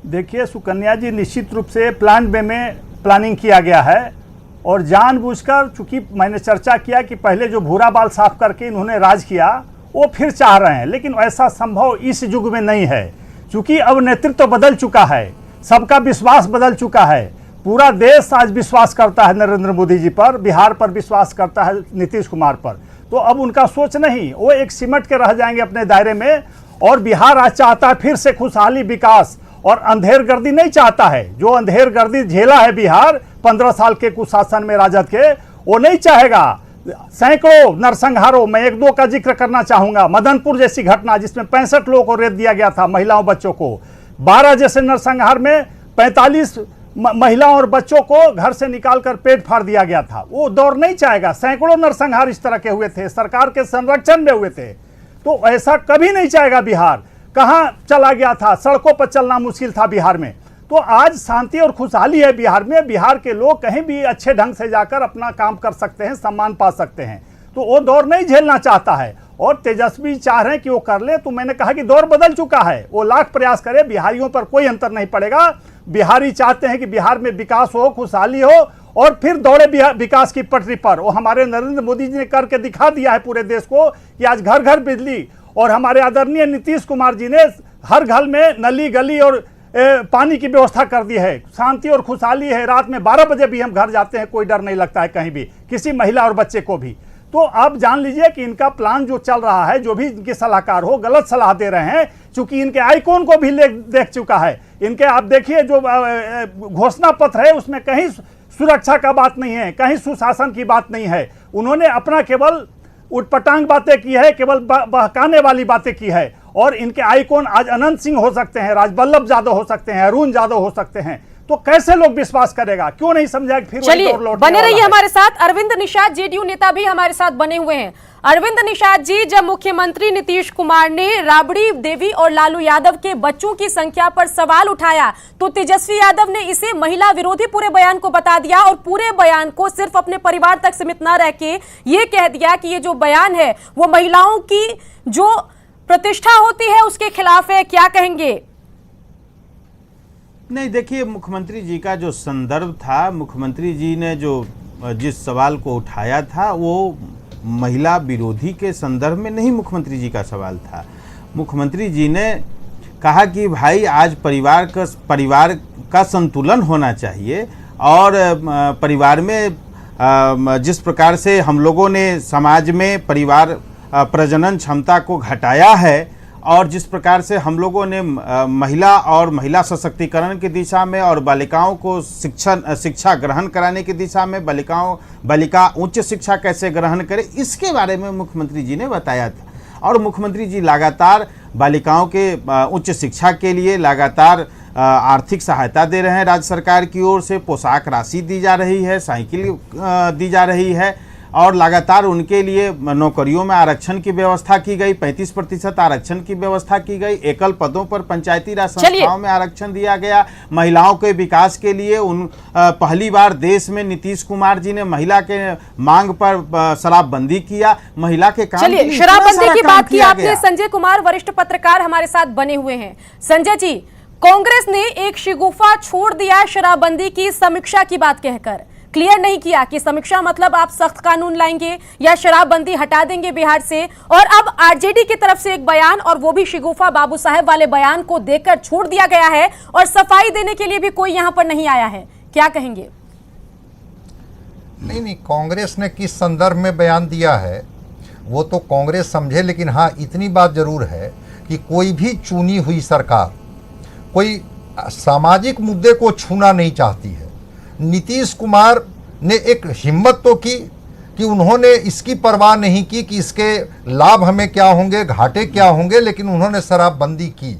देखिए सुकन्या जी, निश्चित रूप से प्लान बे में प्लानिंग किया गया है और जानबूझकर, चूंकि मैंने चर्चा किया कि पहले जो भूरा बाल साफ करके इन्होंने राज किया वो फिर चाह रहे हैं, लेकिन ऐसा संभव इस युग में नहीं है, क्योंकि अब नेतृत्व बदल चुका है, सबका विश्वास बदल चुका है। पूरा देश आज विश्वास करता है नरेंद्र मोदी जी पर, बिहार पर विश्वास करता है नीतीश कुमार पर। तो अब उनका सोच नहीं, वो एक सिमट के रह जाएंगे अपने दायरे में, और बिहार आज चाहता है फिर से खुशहाली, विकास, और अंधेरगर्दी नहीं चाहता है। जो अंधेरगर्दी झेला है बिहार 15 साल के कुशासन में राजद के, वो नहीं चाहेगा। सैकड़ों नरसंहारों, मैं एक दो का जिक्र करना चाहूंगा। मदनपुर जैसी घटना जिसमें 65 लोगों को रेप दिया गया था, महिलाओं बच्चों को। 12 जैसे नरसंहार में 45 महिलाओं और बच्चों को घर से निकालकर पेट फाड़ दिया गया था। वो दौर नहीं चाहेगा। सैकड़ों नरसंहार इस तरह के हुए थे, सरकार के संरक्षण में हुए थे, तो ऐसा कभी नहीं चाहेगा बिहार। कहां चला गया था, सड़कों पर चलना मुश्किल था बिहार में। तो आज शांति और खुशहाली है बिहार में। बिहार के लोग कहीं भी अच्छे ढंग से जाकर अपना काम कर सकते हैं, सम्मान पा सकते हैं। तो वो दौर नहीं झेलना चाहता है, और तेजस्वी चाह रहे हैं कि वो कर ले। तो मैंने कहा कि दौर बदल चुका है, वो लाख प्रयास करे, बिहारियों पर कोई अंतर नहीं पड़ेगा। बिहारी चाहते हैं कि बिहार में विकास हो, खुशहाली हो, और फिर दौड़े विकास की पटरी पर। वो हमारे नरेंद्र मोदी जी ने करके दिखा दिया है पूरे देश को कि आज घर घर बिजली, और हमारे आदरणीय नीतीश कुमार जी ने हर घर में नली गली और पानी की व्यवस्था कर दी है। शांति और खुशहाली है। रात में 12 बजे भी हम घर जाते हैं, कोई डर नहीं लगता है कहीं भी, किसी महिला और बच्चे को भी। तो आप जान लीजिए कि इनका प्लान जो चल रहा है, जो भी इनके सलाहकार हो गलत सलाह दे रहे हैं, चूंकि इनके आइकॉन को भी देख चुका है। इनके आप देखिए जो घोषणा पत्र है उसमें कहीं सुरक्षा का बात नहीं है, कहीं सुशासन की बात नहीं है। उन्होंने अपना केवल उटपटांग बातें की है, केवल बहकाने वाली बातें की है। और इनके आइकॉन आज अनंत सिंह हो सकते हैं, राजवल्लभ यादव हो सकते हैं, अरुण यादव हो सकते हैं। तो कैसे लोग विश्वास करेगा? क्यों नहीं समझा? फिर चलिए बने रहिए हमारे साथ। अरविंद निषाद जेडीयू नेता भी हमारे साथ बने हुए हैं। अरविंद निषाद जी, जब मुख्यमंत्री नीतीश कुमार ने राबड़ी देवी और लालू यादव के बच्चों की संख्या पर सवाल उठाया, तो तेजस्वी यादव ने इसे महिला विरोधी पूरे बयान को बता दिया, और पूरे बयान को सिर्फ अपने परिवार तक सीमित न रह के ये कह दिया कि ये जो बयान है वो महिलाओं की जो प्रतिष्ठा होती है उसके खिलाफ है। क्या कहेंगे? नहीं, देखिए, मुख्यमंत्री जी का जो संदर्भ था, मुख्यमंत्री जी ने जो जिस सवाल को उठाया था वो महिला विरोधी के संदर्भ में नहीं मुख्यमंत्री जी का सवाल था। मुख्यमंत्री जी ने कहा कि भाई आज परिवार का संतुलन होना चाहिए, और परिवार में जिस प्रकार से हम लोगों ने समाज में परिवार प्रजनन क्षमता को घटाया है, और जिस प्रकार से हम लोगों ने महिला और महिला सशक्तिकरण की दिशा में और बालिकाओं को शिक्षा ग्रहण कराने की दिशा में बालिका उच्च शिक्षा कैसे ग्रहण करे, इसके बारे में मुख्यमंत्री जी ने बताया था। और मुख्यमंत्री जी लगातार बालिकाओं के उच्च शिक्षा के लिए लगातार आर्थिक सहायता दे रहे हैं। राज्य सरकार की ओर से पोशाक राशि दी जा रही है, साइकिल दी जा रही है, और लगातार उनके लिए नौकरियों में आरक्षण की व्यवस्था की गई, 35% आरक्षण की व्यवस्था की गई, एकल पदों पर पंचायती राज संस्थाओं में आरक्षण दिया गया, महिलाओं के विकास के लिए पहली बार देश में नीतीश कुमार जी ने महिला के मांग पर शराबबंदी किया, महिला के काम। चलिए, शराबबंदी की बात की आपने। संजय कुमार वरिष्ठ पत्रकार हमारे साथ बने हुए हैं। संजय जी, कांग्रेस ने एक शिगुफा छोड़ दिया शराबबंदी की समीक्षा की बात कहकर, क्लियर नहीं किया कि समीक्षा मतलब आप सख्त कानून लाएंगे या शराबबंदी हटा देंगे बिहार से। और अब आरजेडी की तरफ से एक बयान, और वो भी शिगुफा बाबू साहब वाले बयान को देकर छोड़ दिया गया है और सफाई देने के लिए भी कोई यहां पर नहीं आया है, क्या कहेंगे? नहीं, कांग्रेस ने किस संदर्भ में बयान दिया है वो तो कांग्रेस समझे, लेकिन हाँ इतनी बात जरूर है कि कोई भी चुनी हुई सरकार कोई सामाजिक मुद्दे को छूना नहीं चाहती है। नीतीश कुमार ने एक हिम्मत तो की कि उन्होंने इसकी परवाह नहीं की कि इसके लाभ हमें क्या होंगे, घाटे क्या होंगे, लेकिन उन्होंने शराबबंदी की।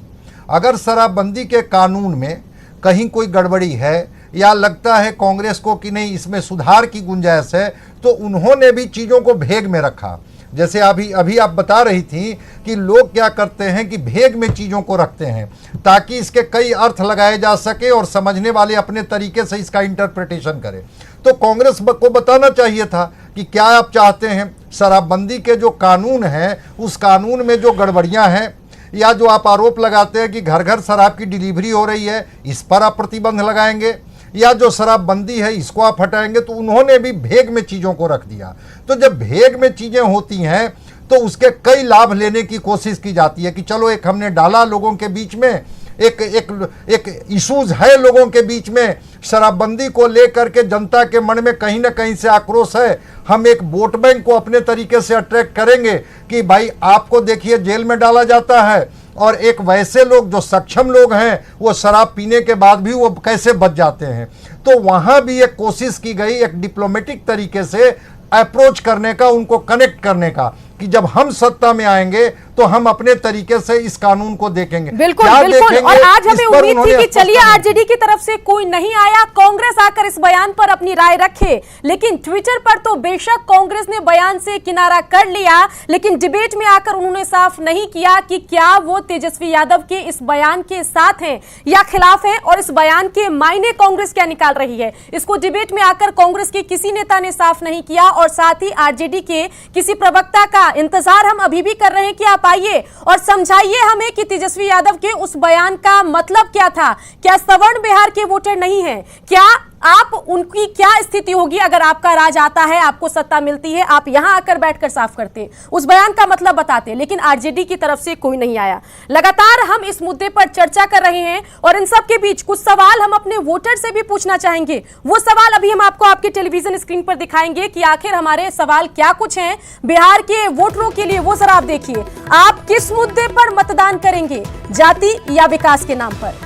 अगर शराबबंदी के कानून में कहीं कोई गड़बड़ी है या लगता है कांग्रेस को कि नहीं इसमें सुधार की गुंजाइश है, तो उन्होंने भी चीज़ों को भेग में रखा। जैसे अभी आप बता रही थी कि लोग क्या करते हैं कि भेग में चीज़ों को रखते हैं ताकि इसके कई अर्थ लगाए जा सके और समझने वाले अपने तरीके से इसका इंटरप्रिटेशन करें। तो कांग्रेस को बताना चाहिए था कि क्या आप चाहते हैं, शराबबंदी के जो कानून हैं उस कानून में जो गड़बड़ियां हैं, या जो आप आरोप लगाते हैं कि घर घर शराब की डिलीवरी हो रही है इस पर आप प्रतिबंध लगाएंगे, या जो शराबबंदी है इसको आप हटाएंगे। तो उन्होंने भी भेग में चीज़ों को रख दिया। तो जब भेग में चीज़ें होती हैं तो उसके कई लाभ लेने की कोशिश की जाती है कि चलो एक हमने डाला लोगों के बीच में, एक इश्यूज है लोगों के बीच में, शराबबंदी को लेकर के जनता के मन में कहीं ना कहीं से आक्रोश है, हम एक वोट बैंक को अपने तरीके से अट्रैक्ट करेंगे कि भाई आपको देखिए जेल में डाला जाता है और एक वैसे लोग जो सक्षम लोग हैं वो शराब पीने के बाद भी वो कैसे बच जाते हैं। तो वहाँ भी एक कोशिश की गई एक डिप्लोमेटिक तरीके से अप्रोच करने का, उनको कनेक्ट करने का कि जब हम सत्ता में आएंगे तो हम अपने तरीके से इस कानून को देखेंगे। बिल्कुल बिल्कुल। और आज हमें उम्मीद थी कि चलिए आरजेडी की तरफ से कोई नहीं आया, कांग्रेस आकर इस बयान पर अपनी राय रखे, लेकिन ट्विटर पर तो बेशक कांग्रेस ने बयान से किनारा कर लिया, लेकिन डिबेट में आकर उन्होंने साफ नहीं किया कि क्या वो तेजस्वी यादव के इस बयान के साथ हैं या खिलाफ हैं, और इस बयान के मायने कांग्रेस क्या निकाल रही है। इसको डिबेट में आकर कांग्रेस के किसी नेता ने साफ नहीं किया, और साथ ही आरजेडी के किसी प्रवक्ता का इंतजार हम अभी भी कर रहे हैं कि आप आइए और समझाइए हमें कि तेजस्वी यादव के उस बयान का मतलब क्या था। क्या सवर्ण बिहार के वोटर नहीं हैं? क्या आप उनकी क्या स्थिति होगी अगर आपका राज आता है, आपको सत्ता मिलती है, आप यहां आकर बैठकर साफ करते, उस बयान का मतलब बताते। लेकिन आरजेडी की तरफ से कोई नहीं आया। लगातार हम इस मुद्दे पर चर्चा कर रहे हैं और इन सब के बीच कुछ सवाल हम अपने वोटर से भी पूछना चाहेंगे। वो सवाल अभी हम आपको आपके टेलीविजन स्क्रीन पर दिखाएंगे कि आखिर हमारे सवाल क्या कुछ हैं बिहार के वोटरों के लिए। वो जरा आप देखिए, आप किस मुद्दे पर मतदान करेंगे, जाति या विकास के नाम पर?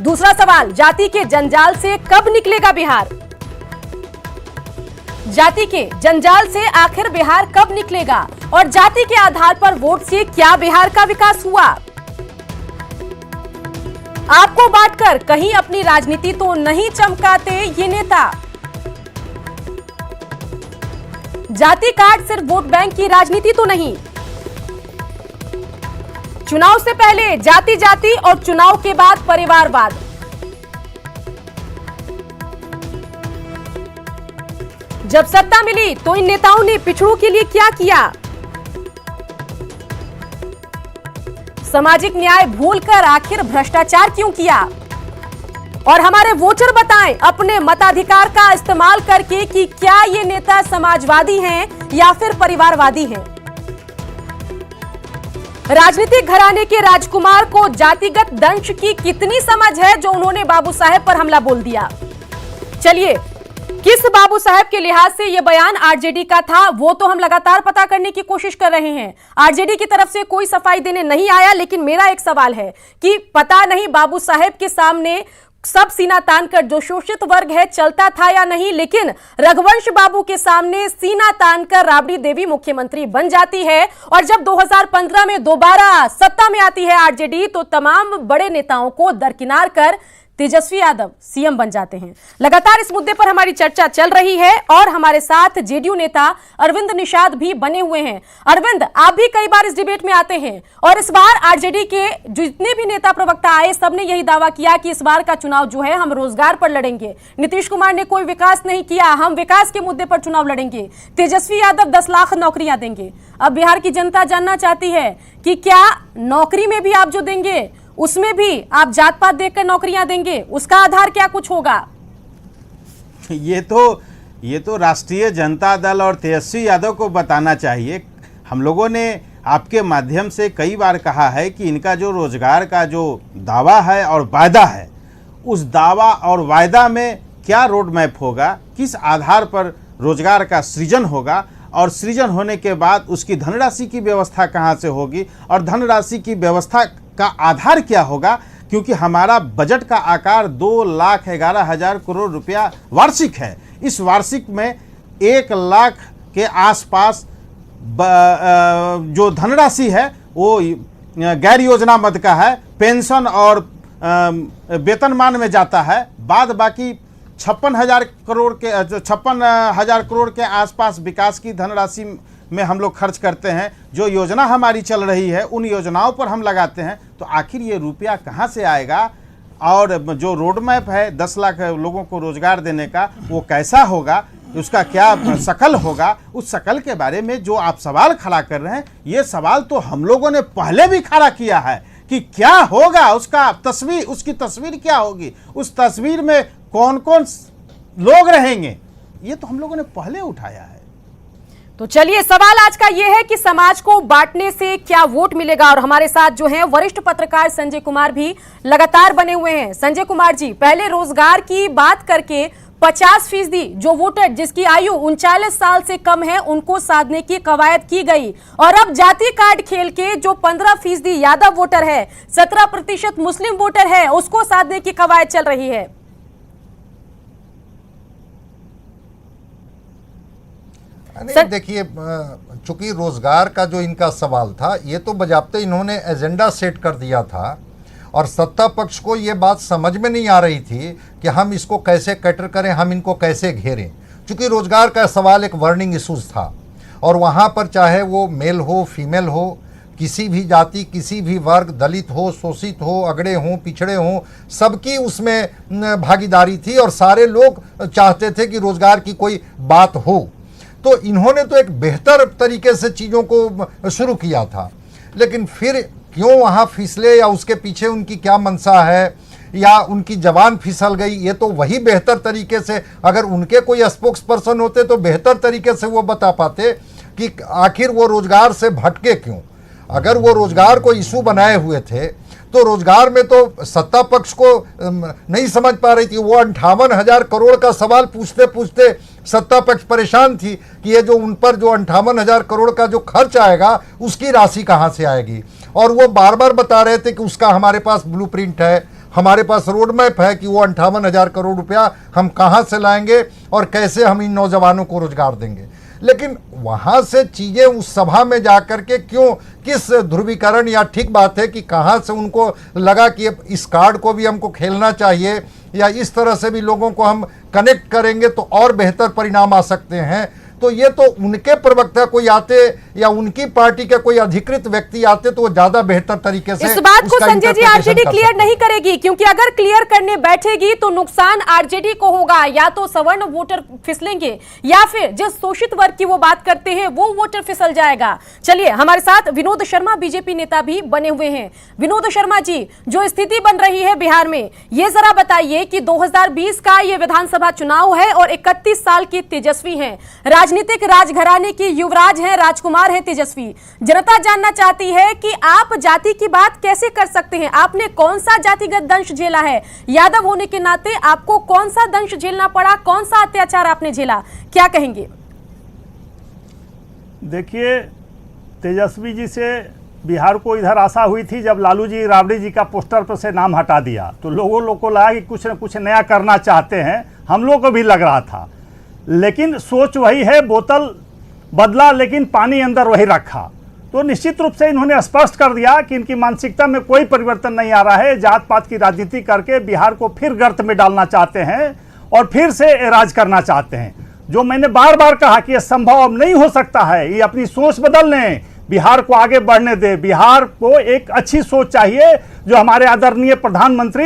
दूसरा सवाल, जाति के जंजाल से कब निकलेगा बिहार? जाति के जंजाल से आखिर बिहार कब निकलेगा? और जाति के आधार पर वोट से क्या बिहार का विकास हुआ? आपको बांटकर कहीं अपनी राजनीति तो नहीं चमकाते ये नेता। जाति कार्ड सिर्फ वोट बैंक की राजनीति तो नहीं। चुनाव से पहले जाति जाति और चुनाव के बाद परिवारवाद। जब सत्ता मिली तो इन नेताओं ने पिछड़ों के लिए क्या किया? सामाजिक न्याय भूलकर आखिर भ्रष्टाचार क्यों किया? और हमारे वोटर बताएं अपने मताधिकार का इस्तेमाल करके कि क्या ये नेता समाजवादी हैं या फिर परिवारवादी हैं। राजनीतिक घराने के राजकुमार को जातिगत दंश की कितनी समझ है जो उन्होंने बाबू साहेब पर हमला बोल दिया। चलिए, किस बाबू साहेब के लिहाज से यह बयान आरजेडी का था वो तो हम लगातार पता करने की कोशिश कर रहे हैं। आरजेडी की तरफ से कोई सफाई देने नहीं आया, लेकिन मेरा एक सवाल है कि पता नहीं बाबू साहेब के सामने सब सीना तान कर जो शोषित वर्ग है चलता था या नहीं, लेकिन रघुवंश बाबू के सामने सीना तान कर राबड़ी देवी मुख्यमंत्री बन जाती है। और जब 2015 में दोबारा सत्ता में आती है आरजेडी तो तमाम बड़े नेताओं को दरकिनार कर तेजस्वी यादव सीएम बन जाते हैं। लगातार इस मुद्दे पर हमारी चर्चा चल रही है और हमारे साथ जेडीयू नेता अरविंद निषाद भी बने हुए हैं। अरविंद, आप भी कई बार इस डिबेट में आते हैं और इस बार आरजेडी के जितने भी नेता प्रवक्ता आए सबने यही दावा किया कि इस बार का चुनाव जो है हम रोजगार पर लड़ेंगे। नीतीश कुमार ने कोई विकास नहीं किया, हम विकास के मुद्दे पर चुनाव लड़ेंगे। तेजस्वी यादव 10 लाख नौकरियां देंगे। अब बिहार की जनता जानना चाहती है कि क्या नौकरी में भी आप जो देंगे उसमें भी आप जात पात देखकर नौकरियां देंगे, उसका आधार क्या कुछ होगा? ये तो राष्ट्रीय जनता दल और तेजस्वी यादव को बताना चाहिए। हम लोगों ने आपके माध्यम से कई बार कहा है कि इनका जो रोजगार का जो दावा है और वायदा है, उस दावा और वायदा में क्या रोड मैप होगा, किस आधार पर रोजगार का सृजन होगा और सृजन होने के बाद उसकी धनराशि की व्यवस्था कहाँ से होगी और धनराशि की व्यवस्था का आधार क्या होगा, क्योंकि हमारा बजट का आकार 2,11,000 करोड़ रुपया वार्षिक है। इस वार्षिक में 1 लाख के आसपास जो धनराशि है वो गैर योजना मद का है, पेंशन और वेतनमान में जाता है। बाद बाकी 56,000 करोड़ के आसपास विकास की धनराशि में हम लोग खर्च करते हैं। जो योजना हमारी चल रही है उन योजनाओं पर हम लगाते हैं, तो आखिर ये रुपया कहाँ से आएगा? और जो रोड मैप है 10 लाख लोगों को रोजगार देने का, वो कैसा होगा, उसका क्या शकल होगा? उस शकल के बारे में जो आप सवाल खड़ा कर रहे हैं, ये सवाल तो हम लोगों ने पहले भी खड़ा किया है कि क्या होगा, उसका तस्वीर, उसकी तस्वीर क्या होगी, उस तस्वीर में कौन कौन लोग रहेंगे, ये तो हम लोगों ने पहले उठाया है। तो चलिए, सवाल आज का यह है कि समाज को बांटने से क्या वोट मिलेगा। और हमारे साथ जो हैं वरिष्ठ पत्रकार संजय कुमार भी लगातार बने हुए हैं। संजय कुमार जी, पहले रोजगार की बात करके 50% जो वोटर जिसकी आयु 39 साल से कम है उनको साधने की कवायद की गई, और अब जाति कार्ड खेल के जो 15% यादव वोटर है, 17% मुस्लिम वोटर है, उसको साधने की कवायद चल रही है। नहीं, देखिए, चूंकि रोजगार का जो इनका सवाल था, ये तो बजाबते इन्होंने एजेंडा सेट कर दिया था और सत्ता पक्ष को ये बात समझ में नहीं आ रही थी कि हम इसको कैसे कैटर करें, हम इनको कैसे घेरें। चूंकि रोजगार का सवाल एक बर्निंग इशूज था और वहाँ पर चाहे वो मेल हो, फीमेल हो, किसी भी जाति, किसी भी वर्ग, दलित हो, शोषित हो, अगड़े हों, पिछड़े हों, सबकी उसमें भागीदारी थी और सारे लोग चाहते थे कि रोजगार की कोई बात हो। तो इन्होंने तो एक बेहतर तरीके से चीज़ों को शुरू किया था, लेकिन फिर क्यों वहाँ फिसले या उसके पीछे उनकी क्या मंशा है या उनकी जबान फिसल गई, ये तो वही बेहतर तरीके से, अगर उनके कोई स्पोक्स पर्सन होते तो बेहतर तरीके से वो बता पाते कि आखिर वो रोजगार से भटके क्यों। अगर वो रोजगार को इशू बनाए हुए थे तो रोजगार में तो सत्ता पक्ष को नहीं समझ पा रही थी। वो 58,000 करोड़ का सवाल पूछते पूछते सत्ता पक्ष परेशान थी कि ये जो उन पर जो 58,000 करोड़ का जो खर्च आएगा उसकी राशि कहाँ से आएगी, और वो बार बार बता रहे थे कि उसका हमारे पास ब्लूप्रिंट है, हमारे पास रोड मैप है कि वो 58,000 करोड़ रुपया हम कहाँ से लाएंगे और कैसे हम इन नौजवानों को रोजगार देंगे। लेकिन वहाँ से चीज़ें उस सभा में जाकर के क्यों, किस ध्रुवीकरण, या ठीक बात है कि कहाँ से उनको लगा कि इस कार्ड को भी हमको खेलना चाहिए या इस तरह से भी लोगों को हम कनेक्ट करेंगे तो और बेहतर परिणाम आ सकते हैं। तो ये तो उनके प्रवक्ता कोई आते या उनकी पार्टी के कोई अधिकृत व्यक्ति आते तो वो ज्यादा बेहतर तरीके से इस बात को संजय जी आरजेडी क्लियर नहीं करेगी, क्योंकि अगर क्लियर करने बैठेगी तो नुकसान आरजेडी को होगा। या तो सवर्ण वोटर फिसलेंगे या फिर जिस शोषित वर्ग की वो बात करते हैं वो वोटर फिसल जाएगा। चलिए, हमारे साथ विनोद शर्मा बीजेपी नेता भी बने हुए हैं। विनोद शर्मा जी, जो स्थिति बन रही है बिहार में, ये जरा बताइए कि 2020 का ये विधानसभा चुनाव है और 31 साल के तेजस्वी हैं, राजनीतिक राजघराने की युवराज हैं, राजकुमार हैं तेजस्वी। जनता जानना चाहती है कि आप जाति की बात कैसे कर सकते हैं? आपने कौन सा जातिगत दंश झेला है? यादव होने के नाते आपको कौन सा दंश झेलना पड़ा? कौन सा अत्याचार आपने झेला? क्या कहेंगे? देखिए, तेजस्वी जी से बिहार को इधर आशा हुई थी जब लालू जी राबड़ी जी का पोस्टर पर से नाम हटा दिया तो लोगों को लगा कि कुछ न कुछ नया करना चाहते हैं। हम लोग को भी लग रहा था, लेकिन सोच वही है, बोतल बदला लेकिन पानी अंदर वही रखा। तो निश्चित रूप से इन्होंने स्पष्ट कर दिया कि इनकी मानसिकता में कोई परिवर्तन नहीं आ रहा है। जात पात की राजनीति करके बिहार को फिर गर्त में डालना चाहते हैं और फिर से राज करना चाहते हैं। जो मैंने बार बार कहा कि यह संभव अब नहीं हो सकता है, ये अपनी सोच बदल लें, बिहार को आगे बढ़ने दे। बिहार को एक अच्छी सोच चाहिए जो हमारे आदरणीय प्रधानमंत्री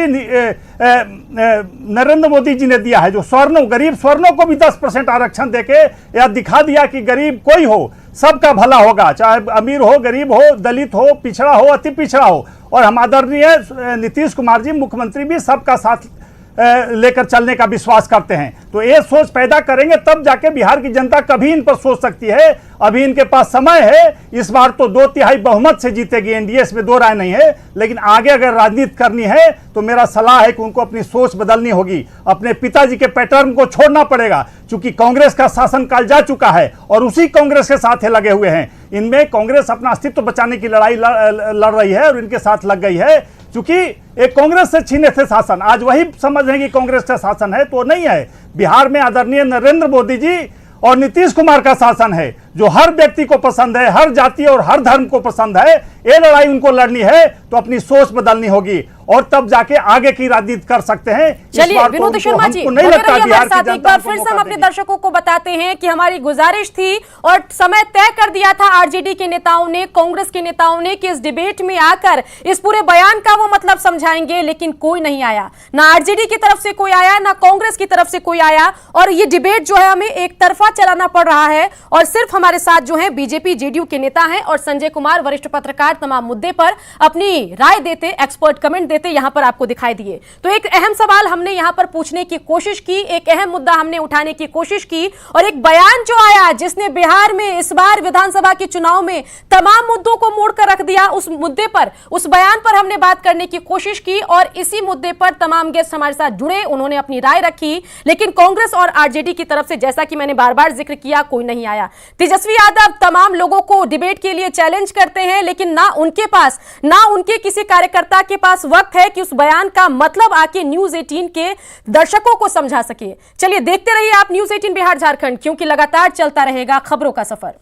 नरेंद्र मोदी जी ने दिया है, जो गरीब स्वर्णों को भी 10% आरक्षण देके यह दिखा दिया कि गरीब कोई हो सबका भला होगा, चाहे अमीर हो, गरीब हो, दलित हो, पिछड़ा हो, अति पिछड़ा हो। और हम आदरणीय नीतीश कुमार जी मुख्यमंत्री भी सबका साथ लेकर चलने का विश्वास करते हैं। तो ये सोच पैदा करेंगे तब जाके बिहार की जनता कभी इन पर सोच सकती है। अभी इनके पास समय है, इस बार तो 2/3 बहुमत से जीतेगी एनडीए, इसमें दो राय नहीं है। लेकिन आगे अगर राजनीति करनी है तो मेरा सलाह है कि उनको अपनी सोच बदलनी होगी, अपने पिताजी के पैटर्न को छोड़ना पड़ेगा। क्योंकि कांग्रेस का शासनकाल जा चुका है और उसी कांग्रेस के साथ लगे हुए हैं। इनमें कांग्रेस अपना अस्तित्व बचाने की लड़ाई लड़ रही है और इनके साथ लग गई है। क्योंकि एक कांग्रेस से छीने थे शासन, आज वही समझ रहे हैं कि कांग्रेस का शासन है, तो नहीं है। बिहार में आदरणीय नरेंद्र मोदी जी और नीतीश कुमार का शासन है, जो हर व्यक्ति को पसंद है, हर जाति और हर धर्म को पसंद है। ये लड़ाई उनको लड़नी है तो अपनी सोच बदलनी होगी और तब जाके आगे की राजनीति कर सकते हैं। चलिए विनोद शर्मा जी, नहीं लगता बिहार की एक बार फिर से हम अपने दर्शकों को बताते हैं कि हमारी गुजारिश थी और समय तय कर दिया था आरजेडी के नेताओं ने, कांग्रेस के नेताओं ने कि इस डिबेट में आकर इस पूरे बयान का वो मतलब समझाएंगे, लेकिन कोई नहीं आया। ना आरजेडी की तरफ से कोई आया, ना कांग्रेस की तरफ से कोई आया और ये डिबेट जो है हमें एक तरफा चलाना पड़ रहा है। और सिर्फ हमारे साथ जो है बीजेपी जेडीयू के नेता हैं और संजय कुमार वरिष्ठ पत्रकार तमाम मुद्दे पर अपनी राय देते, एक्सपर्ट कमेंट देते यहां पर आपको दिखाई दिए। तो एक अहम सवाल हमने यहां पर पूछने की कोशिश की, एक अहम मुद्दा हमने उठाने की कोशिश की और एक बयान जो आया जिसने बिहार में इस बार विधानसभा के चुनाव में तमाम मुद्दों को मोड़कर रख दिया, उस मुद्दे पर, उस बयान पर हमने बात करने की कोशिश की और इसी मुद्दे पर तमाम गेस्ट हमारे साथ जुड़े, उन्होंने अपनी राय रखी। लेकिन कांग्रेस और आरजेडी की तरफ से, जैसा कि मैंने बार बार जिक्र किया, कोई नहीं आया। तेजस्वी यादव तमाम लोगों को डिबेट के लिए चैलेंज करते हैं, लेकिन ना उनके पास, ना उनके किसी कार्यकर्ता के पास वक्त है कि उस बयान का मतलब आके न्यूज 18 के दर्शकों को समझा सके। चलिए देखते रहिए आप न्यूज 18 बिहार झारखंड, क्योंकि लगातार चलता रहेगा खबरों का सफर।